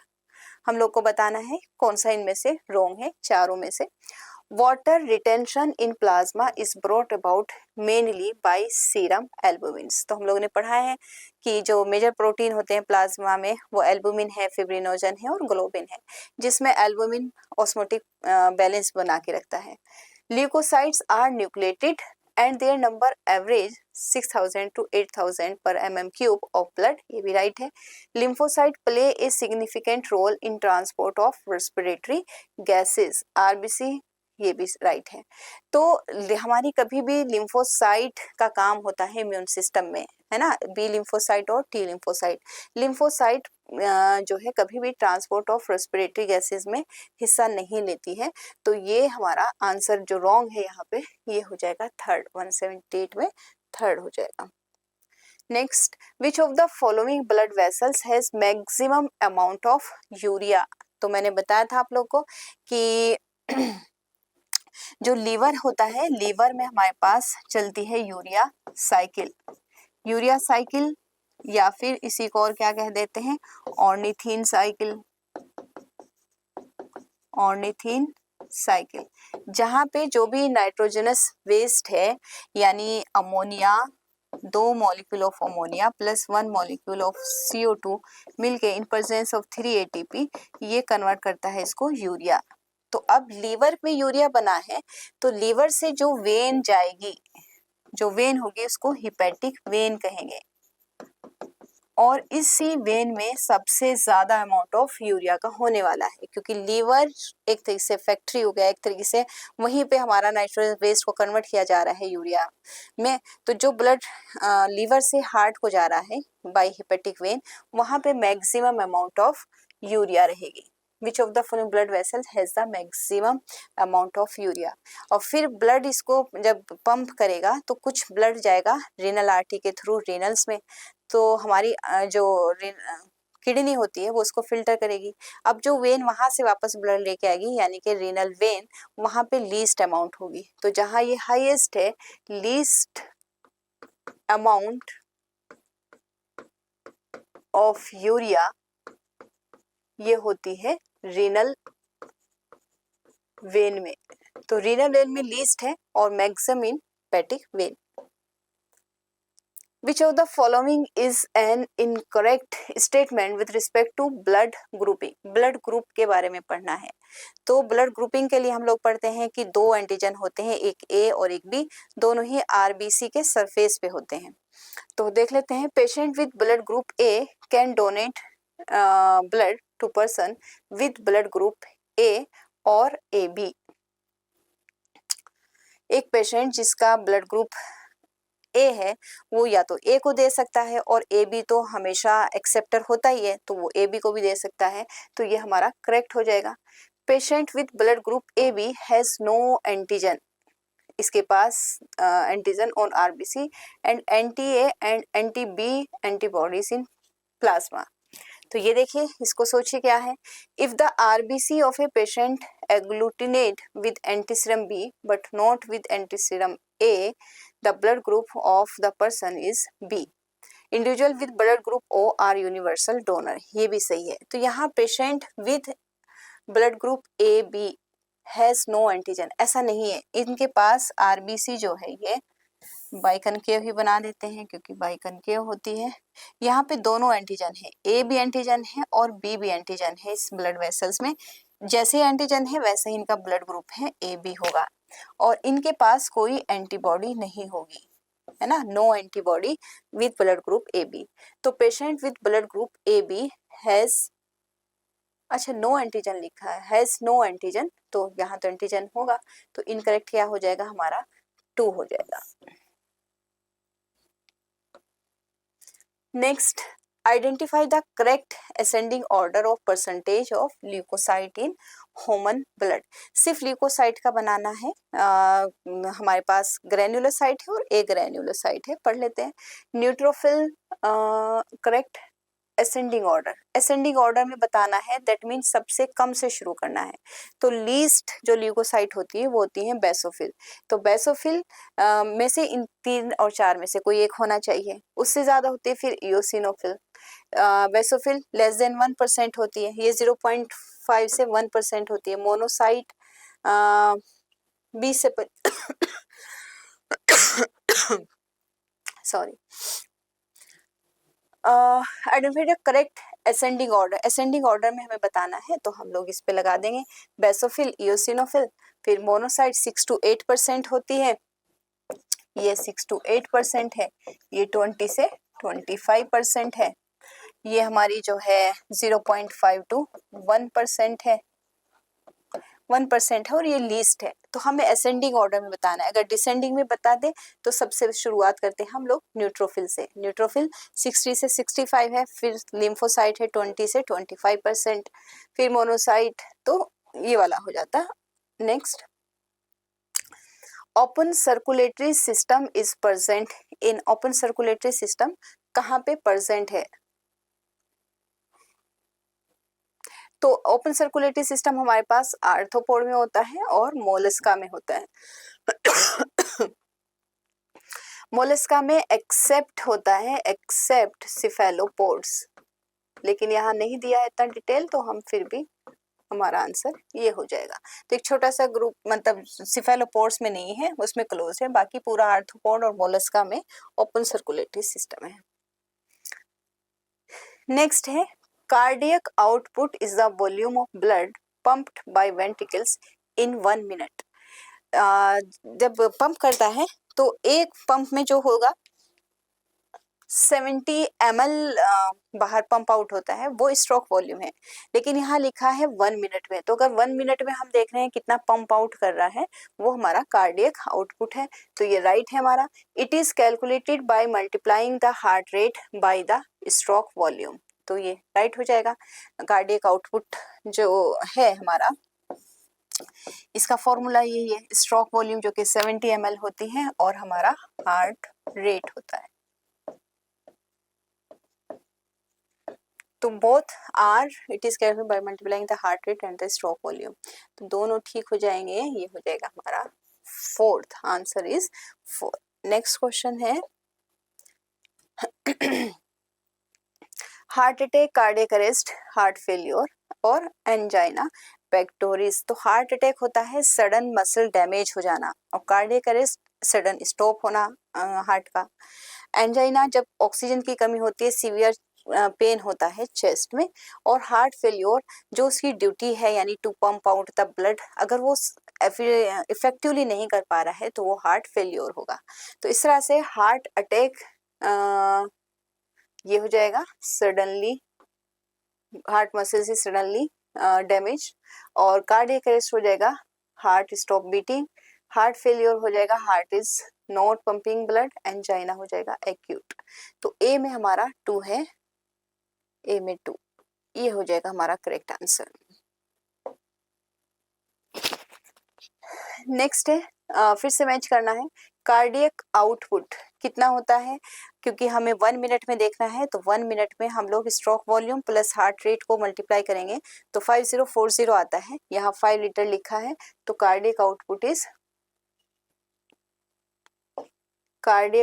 हम लोग को बताना है कौन सा इनमें से रॉन्ग है, चारों में से। Water retention in plasma is brought about mainly by serum albumins. तो हम लोगों ने पढ़ा है कि जो मेजर प्रोटीन होते हैं प्लाज्मा में वो एल्बुमिन है, फिब्रिनोजन है और ग्लोबिन है, जिसमें एल्बुमिन ऑस्मोटिक बैलेंस बना के रखता है। Leucocytes are nucleated and their number average 6000 to 8000 per mm cube of blood, ये भी राइट है। lymphocyte play a significant role in transport of respiratory gases, RBC, ये भी राइट है। तो हमारी कभी भी लिम्फोसाइट का काम होता है इम्यून सिस्टम में, है ना, बी लिम्फोसाइट और टी लिम्फोसाइट। लिम्फोसाइट जो है कभी भी ट्रांसपोर्ट ऑफ रेस्पिरेटरी गैसेस में हिस्सा नहीं लेती है, तो ये हमारा आंसर जो रॉन्ग है यहाँ पे ये हो जाएगा थर्ड, 178 में थर्ड हो जाएगा। Next, which of the following blood vessels has maximum amount of urea. तो मैंने बताया था आप लोग को कि जो लीवर होता है, लीवर में हमारे पास चलती है यूरिया साइकिल, यूरिया साइकिल या फिर इसी को और क्या कह देते हैं, ऑर्निथीन साइकिल, ऑर्निथीन साइकिल, जहाँ पे जो भी नाइट्रोजनस वेस्ट है यानी ammonia, 2 molecule of ammonia plus 1 molecule of CO2 मिलके इन प्रेजेंस ऑफ 3 ATP ये कन्वर्ट करता है इसको यूरिया। तो अब लीवर में यूरिया बना है तो लीवर से जो वेन जाएगी, जो वेन होगी उसको हिपैटिक वेन कहेंगे, और इसी वेन में सबसे ज्यादा अमाउंट ऑफ यूरिया का होने वाला है, क्योंकि लीवर एक तरीके से फैक्ट्री हो गया, एक तरीके से वहीं पे हमारा नाइट्रोजन वेस्ट को कन्वर्ट किया जा रहा है यूरिया में। तो जो ब्लड लीवर से हार्ट को जा रहा है बाय हिपैटिक वेन, वहां पे मैक्सिमम अमाउंट ऑफ यूरिया रहेगी। विच of the following blood vessels has the maximum amount of urea. और फिर ब्लड इसको जब पंप करेगा तो कुछ ब्लड जाएगा रीनल आर्टरी के थ्रू रीनल्स में, तो हमारी जो किडनी होती है वो उसको फिल्टर करेगी। अब जो वेन वहां से वापस ब्लड लेके आएगी यानी कि रीनल वेन, वहां पे लीस्ट अमाउंट होगी। तो जहां ये हाईएस्ट है, लीस्ट अमाउंट ऑफ यूरिया, ये होती है रीनल वेन में। तो रीनल वेन में लीस्ट है और maximum in hepatic when. Which of the following is an incorrect statement with respect to blood grouping? Blood group के बारे में पढ़ना है। तो ब्लड ग्रुपिंग के लिए हम लोग पढ़ते हैं कि 2 एंटीजन होते हैं, एक ए और एक बी, दोनों ही आरबीसी के सरफेस पे होते हैं। तो देख लेते हैं, patient with blood group A can donate blood to person with blood group A और ए बी। एक पेशेंट जिसका ब्लड ग्रुप ए है वो या तो ए को दे सकता है, और ए बी तो हमेशा एक्सेप्टर होता ही है तो वो ए बी को भी दे सकता है, तो ये हमारा करेक्ट हो जाएगा। Patient with blood group A B has no antigen, इसके पास antigen on RBC and anti A and anti B antibodies in plasma. तो ये देखिए, इसको सोचिए क्या है। If the RBC of a patient agglutinate with antiserum B but not with antiserum A, the blood group of the person is B. Individual with blood group O are universal donor, ये भी सही है। तो यहाँ patient with blood group A B has no antigen, ऐसा नहीं है। इनके पास आरबीसी जो है ये बाइकनकेव ही बना देते हैं क्योंकि बाइकनकेव होती है। यहाँ पे दोनों एंटीजन है, ए भी एंटीजन है और बी भी एंटीजन है इस ब्लड वेसल्स में। जैसे एंटीजन है वैसे ही इनका ब्लड ग्रुप है, ए बी होगा। और इनके पास कोई एंटीबॉडी नहीं होगी, है ना, no antibody with blood group A B. तो patient with blood group A B has, अच्छा नो एंटीजन लिखा है, हैज नो एंटीजन, तो यहाँ तो एंटीजन होगा, तो इनकरेक्ट क्या हो जाएगा हमारा, 2 हो जाएगा। Next, identify the correct ascending order of percentage of leucocyte in human blood. सिर्फ ल्यूकोसाइट का बनाना है। हमारे पास ग्रैन्युलोसाइट है और ए ग्रैन्युलोसाइट है, पढ़ लेते हैं। Neutrophil correct ascending order, ascending order में बताना है, दैट मीन्स सबसे कम से शुरू करना है। तो लीस्ट जो ल्यूकोसाइट होती है वो होती है बेसोफिल। तो बेसोफिल में से इन 3 और 4 में से कोई एक होना चाहिए, उससे ज्यादा होती है फिर इओसिनोफिल। बेसोफिल लेस देन 1% होती है, ये 0.5 से 1% होती है। मोनोसाइट 20 से sorry, identify the correct ascending order, ascending order में हमें बताना है, तो हम लोग इस पे लगा देंगे बेसोफिल, इओसिनोफिल, फिर मोनोसाइट 6 to 8% होती है, ये 6 to 8% है, ये 20 से 25% है, ये हमारी जो है 0.5 to 1% है, 1% है, और ये लीस्ट है। तो हमें असेंडिंग ऑर्डर में बताना है। अगर डिसेंडिंग में बता दे तो सबसे शुरुआत करते हैं हम लोग न्यूट्रोफिल से। न्यूट्रोफिल 60 से 65 है, फिर लिम्फोसाइट है 20 से 25%, फिर मोनोसाइट, तो ये वाला हो जाता है। Next, open circulatory system is present in, open circulatory system कहाँ पे प्रेजेंट है? तो ओपन सर्कुलेटरी सिस्टम हमारे पास आर्थ्रोपोड में होता है और मोलस्का में होता है। मोलस्का में एक्सेप्ट होता है, एक्सेप्ट सिफेलोपोड्स, लेकिन यहाँ नहीं दिया है इतना डिटेल, तो हम फिर भी हमारा आंसर ये हो जाएगा। तो एक छोटा सा ग्रुप, मतलब सिफेलोपोड्स में नहीं है, उसमें क्लोज है, बाकी पूरा आर्थ्रोपोड और मोलस्का में ओपन सर्कुलेटरी सिस्टम है। नेक्स्ट है, cardiac output is the volume of blood pumped by ventricles in 1 minute. जब पंप करता है तो एक पंप में जो होगा 70 ml बाहर पंप आउट होता है, वो स्ट्रोक वॉल्यूम है, लेकिन यहाँ लिखा है 1 मिनट में। तो अगर 1 मिनट में हम देख रहे हैं कितना पंप आउट कर रहा है, वो हमारा कार्डियक आउटपुट है, तो ये राइट है हमारा। It is calculated by multiplying the heart rate by the stroke volume, तो ये राइट हो जाएगा। कार्डियक आउटपुट जो है हमारा, इसका फॉर्मूला यही है, स्ट्रोक वॉल्यूम जो कि 70 ml होती है और हमारा हार्ट रेट होता है। तो both are, it is calculated by multiplying the heart rate and the stroke volume, तो दोनों ठीक हो जाएंगे, ये हो जाएगा हमारा 4th answer is 4। Next question है, heart attack, cardiac arrest, heart failure और एंजाइना पेक्टोरिस। तो हार्ट अटैक होता है सडन मसल डैमेज हो जाना, और कार्डियक अरेस्ट सडन स्टॉप होना हार्ट का। एंजाइना जब ऑक्सीजन की कमी होती है, सीवियर पेन होता है चेस्ट में। और हार्ट फेल्योर जो उसकी ड्यूटी है, यानी to pump out the blood, अगर वो इफेक्टिवली नहीं कर पा रहा है तो वो हार्ट फेल्योर होगा। तो इस तरह से हार्ट अटैक ये हो जाएगा सडनली, हार्ट मसल से सडनली डैमेज, और कार्डियक अरेस्ट हो जाएगा heart stop beating, heart failure हो जाएगा heart is not pumping blood, angina हो जाएगा एक्यूट। तो ए में हमारा 2 है, ए में 2, ये हो जाएगा हमारा करेक्ट आंसर। नेक्स्ट है, फिर से मैच करना है, कार्डियक आउटपुट कितना होता है, क्योंकि हमें 1 मिनट में देखना है, तो 1 मिनट में हम लोग stroke volume plus heart rate को मल्टीप्लाई करेंगे तो 5040 आता है। यहाँ 5 लीटर लिखा है, तो कार्डियक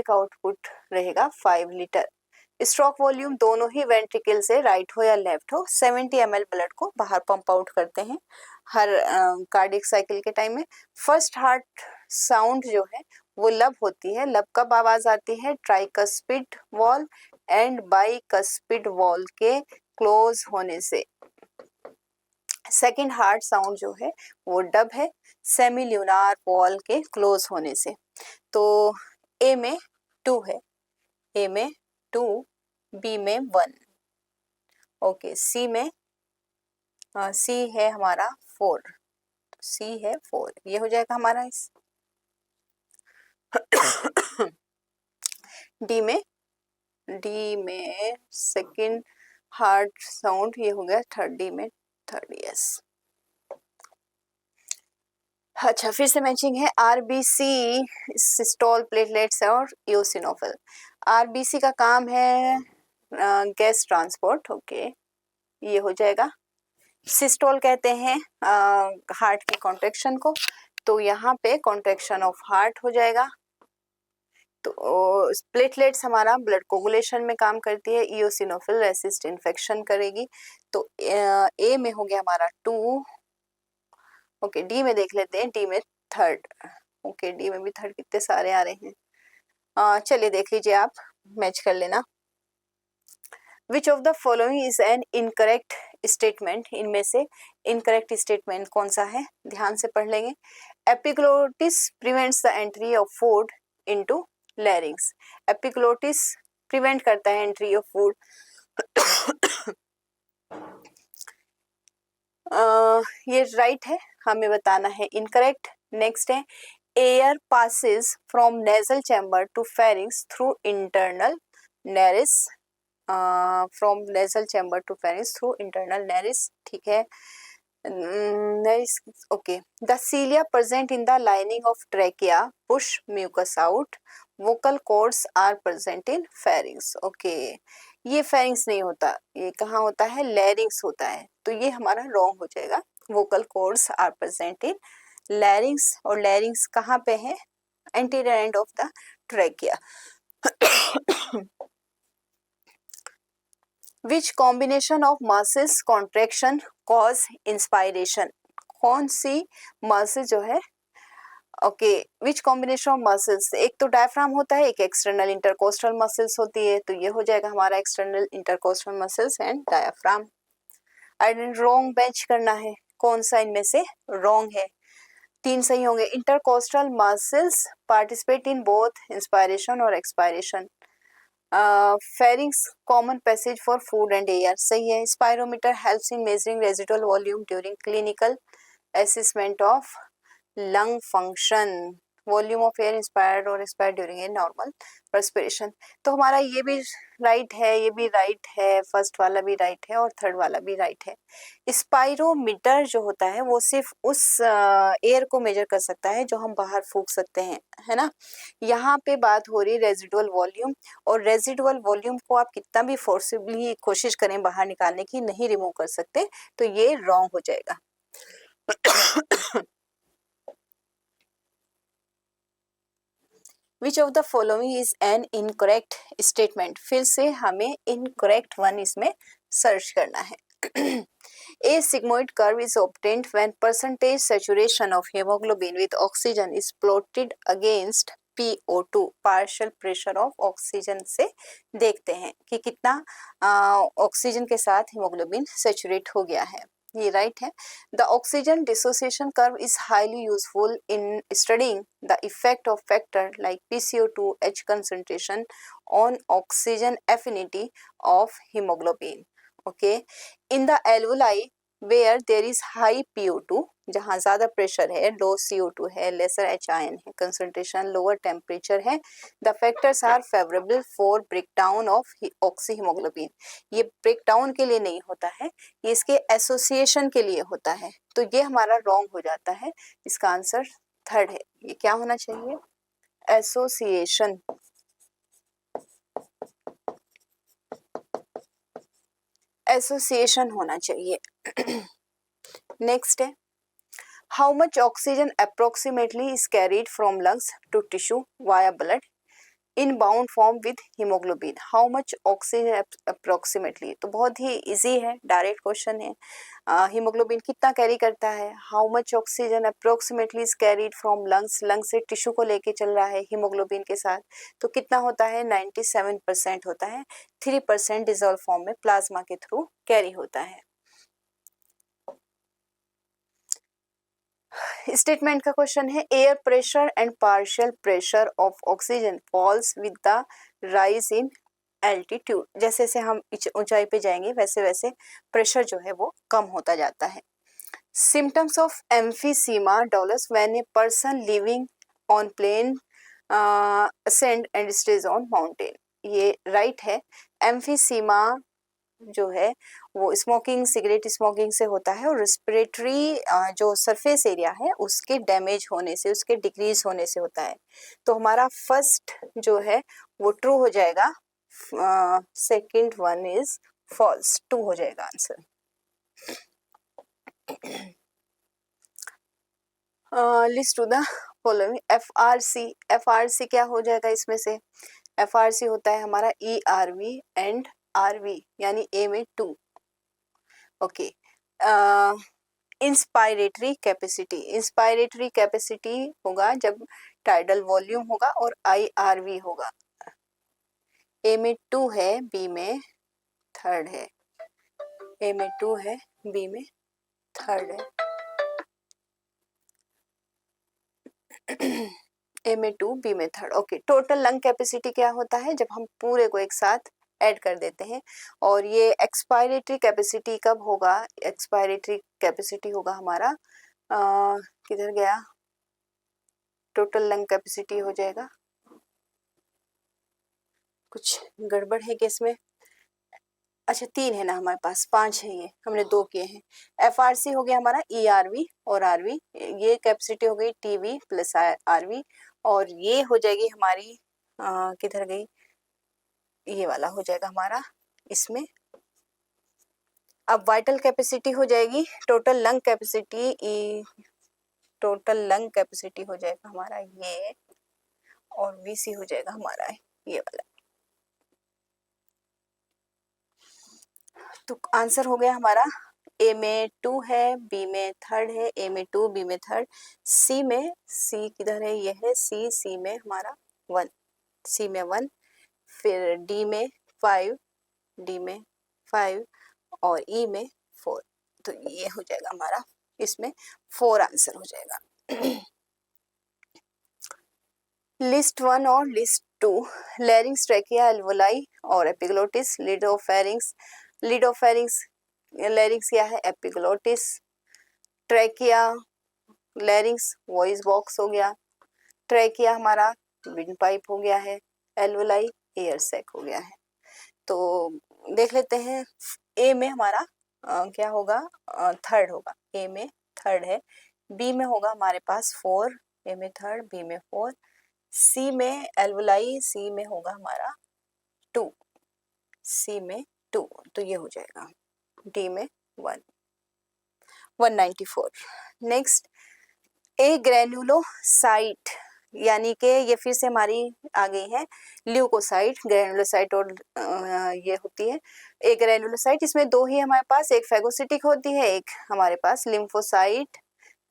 आउटपुट रहेगा 5 लीटर। स्ट्रोक वॉल्यूम दोनों ही वेंट्रिकल से राइट हो या लेफ्ट हो 70 ml ब्लड को बाहर पंप आउट करते हैं हर कार्डियक साइकिल के टाइम में। फर्स्ट हार्ट साउंड जो है वो लब होती है। लब कब आवाज आती है? Tricuspid wall and bicuspid wall के क्लोज होने से। सेकंड हार्ट साउंड जो है वो डब है, सेमिल्यूनार वॉल के क्लोज होने से। तो ए में 2 है, ए में 2, बी में 1, ओके। सी है हमारा 4, सी है 4, ये हो जाएगा हमारा इस डी में सेकंड हार्ट साउंड ये हो गया थर्ड, डी में थर्ड, यस। अच्छा, फिर से मैचिंग है आरबीसी, सिस्टोल, प्लेटलेट्स और इओसिनोफिल। आरबीसी का काम है गैस ट्रांसपोर्ट, ओके, ये हो जाएगा। सिस्टोल कहते हैं हार्ट की कॉन्ट्रैक्शन को, तो यहाँ पे कॉन्ट्रैक्शन ऑफ हार्ट हो जाएगा। तो प्लेटलेट्स हमारा ब्लड कोगुलेशन में काम करती है, इओसिनोफिल रेसिस्ट इन्फेक्शन करेगी। तो ए में हो गया हमारा 2, ओके। डी में देख लेते हैं, डी में थर्ड, ओके, डी में भी थर्ड कितने सारे आ रहे हैं। चलिए देख लीजिए, आप मैच कर लेना। विच of the following is an incorrect statement, इनमें से इनकरेक्ट स्टेटमेंट कौन सा है? ध्यान से पढ़ लेंगे। Epiglottis prevents the entry of food into larynx. Epiglottis prevent करता है एंट्री ऑफ फूड। ये राइट है, हमें बताना है इनकरेक्ट। नेक्स्ट है air passes from nasal chamber to pharynx through internal nares, from nasal chamber to pharynx through internal nares, ठीक है। Nares, okay. The cilia present in the lining of trachea push mucus out, vocal cords are present in pharynx, okay. ये pharynx नहीं होता, ये कहाँ होता है? लैरिंग्स होता है, तो ये हमारा रॉन्ग हो जाएगा। Vocal cords are present in larynx, और लैरिंग्स कहाँ पे है? Anterior end of the trachea. Which combination of muscles contraction cause inspiration? कौन सी मसल जो है, okay, which combination of muscles, एक तो डायफ्राम होता है, एक एक्सटर्नल इंटरकोस्टल मसल्स होती है, तो ये हो जाएगा हमारा external intercostal muscles and diaphragm. Wrong match करना है, कौन सा इनमें से रॉन्ग है? 3 सही होंगे। Intercostal muscles participate in both inspiration और expiration. Pharynx common passage for food and air, सही है। Spirometer helps in measuring residual volume during clinical assessment of lung function, volume of air inspired और expired during a normal perspiration. तो हमारा ये भी right है, ये भी राइट है, फर्स्ट वाला भी राइट है और थर्ड वाला भी राइट है। स्पायरोमीटर जो होता है वो सिर्फ उस एयर को मेजर कर सकता है जो हम बाहर फूंक सकते हैं, है ना। यहाँ पे बात हो रही रेजिडुअल वॉल्यूम, और रेजिडुअल वॉल्यूम को आप कितना भी फोर्सिबली कोशिश करें बाहर निकालने की, नहीं रिमूव कर सकते, तो ये रॉन्ग हो जाएगा। Which of the following is an incorrect statement? फिर से हमें incorrect one इसमें सर्च करना है। A sigmoid curve is obtained when percentage saturation of hemoglobin with oxygen is plotted against PO2, partial pressure of oxygen से देखते हैं कि कितना ऑक्सीजन के साथ हीमोग्लोबिन सैचुरेट हो गया है, ये राइट है। The oxygen dissociation curve is highly useful in studying the effect of factor like PCO2H concentration on oxygen affinity of hemoglobin, okay. In the alveoli where there is high PO2, जहाँ ज्यादा pressure है, low CO2 है, lesser H ion है, concentration lower temperature है, the factors are favourable for breakdown of oxy haemoglobin. ये breakdown के लिए नहीं होता है, ये इसके एसोसिएशन के लिए होता है, तो ये हमारा रॉन्ग हो जाता है। इसका आंसर थर्ड है, ये क्या होना चाहिए? एसोसिएशन, एसोसिएशन होना चाहिए। नेक्स्ट है, how much oxygen approximately is carried from lungs to tissue via blood in bound form with haemoglobin. How much oxygen approximately, तो बहुत ही इजी है, डायरेक्ट क्वेश्चन है। हीमोग्लोबिन कितना कैरी करता है, how much oxygen approximately is carried from lungs, lung से tissue को लेके चल रहा है हीमोग्लोबिन के साथ, तो कितना होता है 97% होता है। 3% डिजोल्व फॉर्म में प्लाज्मा के थ्रू कैरी होता है। स्टेटमेंट का क्वेश्चन है, air pressure and partial pressure of oxygen falls with the rise in altitude. जैसे जैसे हम ऊंचाई पे जाएंगे वैसे वैसे प्रेशर जो है वो कम होता जाता है। Symptoms of emphysema dulls when a person living on plain ascend and stage on mountain, ये राइट है। एम्फीसीमा जो है वो स्मोकिंग, सिगरेट स्मोकिंग से होता है और रेस्पिरेटरी जो सरफेस एरिया है उसके डैमेज होने से, उसके डिक्रीज होने से होता है। तो हमारा फर्स्ट जो है वो ट्रू हो जाएगा, सेकंड वन इज फॉल्स, 2 हो जाएगा answer. List to the following FRC. FRC क्या हो जाएगा इसमें से, एफआरसी होता है हमारा ईआरवी एंड आरवी, यानी ए में 2। Okay, inspiratory capacity, inspiratory capacity होगा जब टाइडल वॉल्यूम होगा और आईआरवी होगा। ए में 2 है, बी में 3rd है। ए में 2 है, बी में 3rd है। ए में 2, बी में 3rd। Okay, total lung capacity क्या होता है जब हम पूरे को एक साथ ऐड कर देते हैं। और ये एक्सपायरेटरी कैपेसिटी कब होगा, एक्सपायरेटरी कैपेसिटी होगा हमारा किधर गया, टोटल लंग कैपेसिटी हो जाएगा, कुछ गड़बड़ है क्या इसमें, अच्छा 3 है ना हमारे पास, 5 है, ये हमने 2 किए हैं। एफआरसी हो गया हमारा ईआरवी और आरवी, ये कैपेसिटी हो गई टीवी प्लस आरवी, और ये हो जाएगी हमारी किधर गई, ये वाला हो जाएगा हमारा इसमें। अब वाइटल कैपेसिटी हो जाएगी total lung capacity, total lung capacity हो जाएगा हमारा ये, और वीसी हो जाएगा हमारा ये वाला। तो आंसर हो गया हमारा, ए में 2 है, बी में 3rd है, ए में 2, बी में 3rd, सी में, सी किधर है, ये है सी, सी में हमारा 1, सी में 1, फिर डी में 5, डी में 5 और ई में 4, तो ये हो जाएगा हमारा, इसमें 4 आंसर हो जाएगा। लिस्ट 1 और लिस्ट 2, लैरिंग्स, ट्रैकिया, एल्वोलाई और एपिग्लोटिस, लिडोफेरिंग्स, लिडोफेरिंग्स, लैरिंग्स क्या है, एपिग्लोटिस, ट्रैकिया, लैरिंग्स वॉइस बॉक्स हो गया, ट्रैकिया हमारा विंड पाइप हो गया है, एल्वोलाई एयर सैक हो गया है। तो देख लेते हैं, ए में हमारा क्या होगा, 3rd होगा, ए में 3rd है, बी में होगा हमारे पास 4, ए में 3rd, बी में 4, सी में एल्वोलाई, सी में होगा हमारा 2, सी में 2, तो ये हो जाएगा, डी में 1, 194। नेक्स्ट, ए ग्रेन्युलोसाइट, यानी कि ये फिर से हमारी आ गई है ल्यूकोसाइट, ग्रेनुलोसाइट और ये होती है एक ग्रेनुलोसाइट, इसमें 2 ही हमारे पास, एक फेगोसिटिक होती है, एक हमारे पास lymphocyte,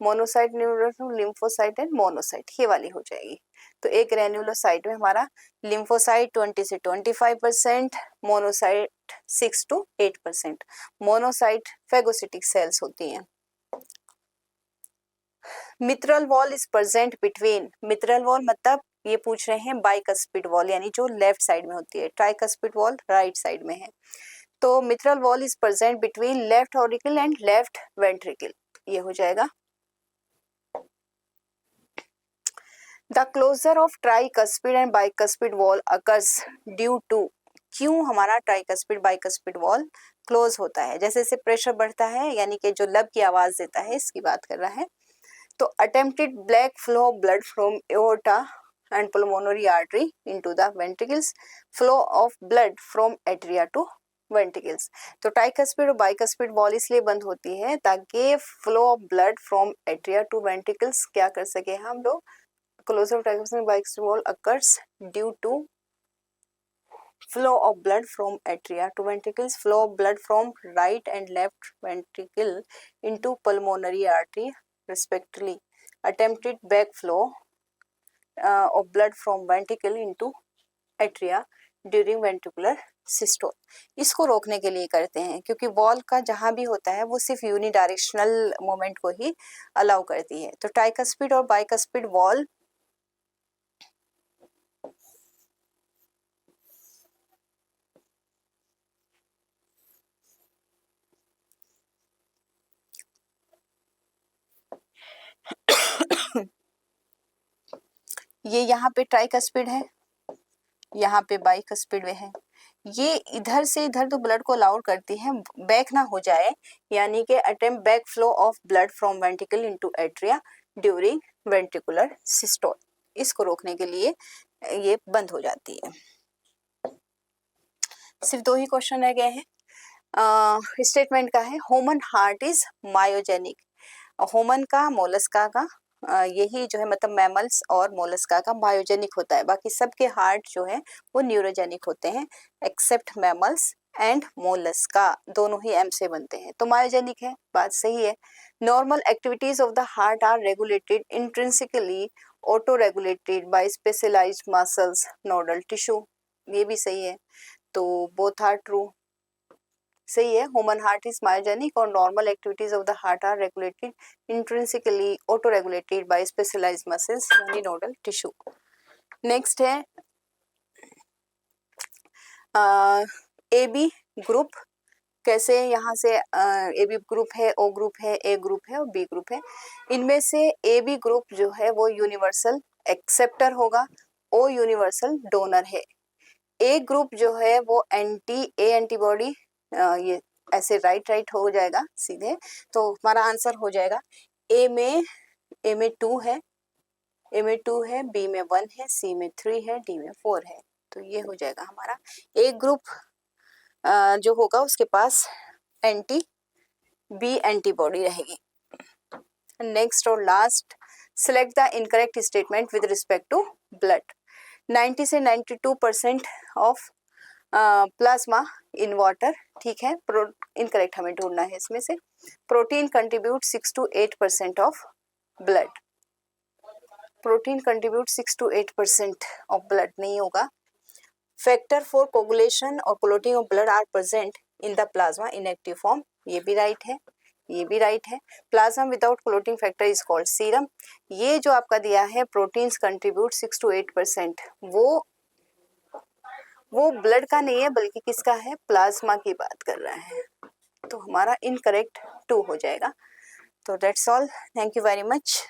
monocyte, lymphocyte and monocyte, ये वाली हो जाएगी। तो एक ग्रेनुलोसाइट में हमारा लिम्फोसाइट 20 से 25%, monocyte 6 to 8%, monocyte phagocytic cells होती हैं। Mitral valve is present between, mitral valve मतलब ये पूछ रहे हैं बाइकस्पिड वॉल, यानी जो लेफ्ट साइड में होती है, ट्राइकस्पिड वॉल राइट साइड में है। तो mitral valve is present between left auricle and left ventricle, ये हो जाएगा। The closure of tricuspid and bicuspid valve occurs due to, क्यों हमारा ट्राइकस्पिड बाइकस्पिड वॉल क्लोज होता है, जैसे जैसे प्रेशर बढ़ता है, यानी कि जो लब की आवाज देता है इसकी बात कर रहा है। तो attempted black flow blood from aorta and pulmonary artery into the ventricles, flow of blood from atria to ventricles. तो ट्राइकस्पिड और बाइकस्पिड वॉल इसलिए बंद होती है ताकि flow of blood from atria to ventricles क्या कर सके हम लोग, closure of tricuspid bicuspid valve occurs due to flow of blood from atria to ventricles, flow of blood from right and left ventricle into pulmonary artery respectively, attempted backflow of blood from ventricle into atria during ventricular systole. इसको रोकने के लिए करते हैं क्योंकि wall का जहां भी होता है वो सिर्फ यूनिडायरेक्शनल मोमेंट को ही अलाउ करती है। तो ट्राइकस्पिड और बाइकस्पिड वॉल ये यहाँ पे ट्राइकस्पिड है, यहाँ पे बाइकस्पिड में है। ये इधर से इधर तो ब्लड को अलाउ करती है, बैक ना हो जाए, यानी कि attempt back flow of blood from ventricle into atria during ventricular systole. इसको रोकने के लिए ये बंद हो जाती है। सिर्फ 2 ही क्वेश्चन रह गए हैं। स्टेटमेंट का है human heart is myogenic. Human का मोलस्का का यही जो है मतलब मैमल्स और मोलस्का का मायोजेनिक होता है, बाकी सबके हार्ट जो है वो न्यूरोजेनिक होते हैं एक्सेप्ट मैमल्स एंड मोलस्का, दोनों ही एम से बनते हैं तो मायोजेनिक है, बात सही है। Normal activities of the heart are regulated intrinsically auto regulated by specialised muscles nodal tissue, ये भी सही है। तो बोथ आर ट्रू, सही है। ह्यूमन हार्ट इज मायोजेनिक और normal activities of the heart are regulated intrinsically auto regulated by specialised muscles यानी nodal tissue. Next है ए बी ग्रुप। कैसे, यहाँ से ए बी ग्रुप है, ओ ग्रुप है, ए ग्रुप है और बी ग्रुप है। इनमें से ए बी ग्रुप जो है वो यूनिवर्सल एक्सेप्टर होगा, ओ यूनिवर्सल डोनर है। ए ग्रुप जो है वो एंटीबॉडी, ये ऐसे राइट हो जाएगा सीधे, तो हमारा आंसर हो जाएगा ए में 2 है, बी में 1 है, सी में 3 है, डी में 4 है, तो ये हो जाएगा हमारा ए ग्रुप जो होगा उसके पास बी एंटीबॉडी रहेगी। नेक्स्ट और last, select the incorrect statement with respect to blood. 90 से 92% ऑफ प्लाज्मा इन वाटर, ठीक है, इनकरेक्ट हमें ढूंढना है इसमें से। Protein contribute 6 to 8% of blood, protein contribute 6 to 8% of blood नहीं होगा। फैक्टर फॉर कोगुलेशन और clotting of blood are present in the plasma in active form, ये भी राइट है, ये भी राइट है। Plasma without clotting factor is called serum. ये जो आपका दिया है प्रोटीन्स कंट्रीब्यूट 6 to 8%, वो ब्लड का नहीं है बल्कि किसका है, प्लाज्मा की बात कर रहा है, तो हमारा इनकरेक्ट 2 हो जाएगा। तो that's all, thank you very much.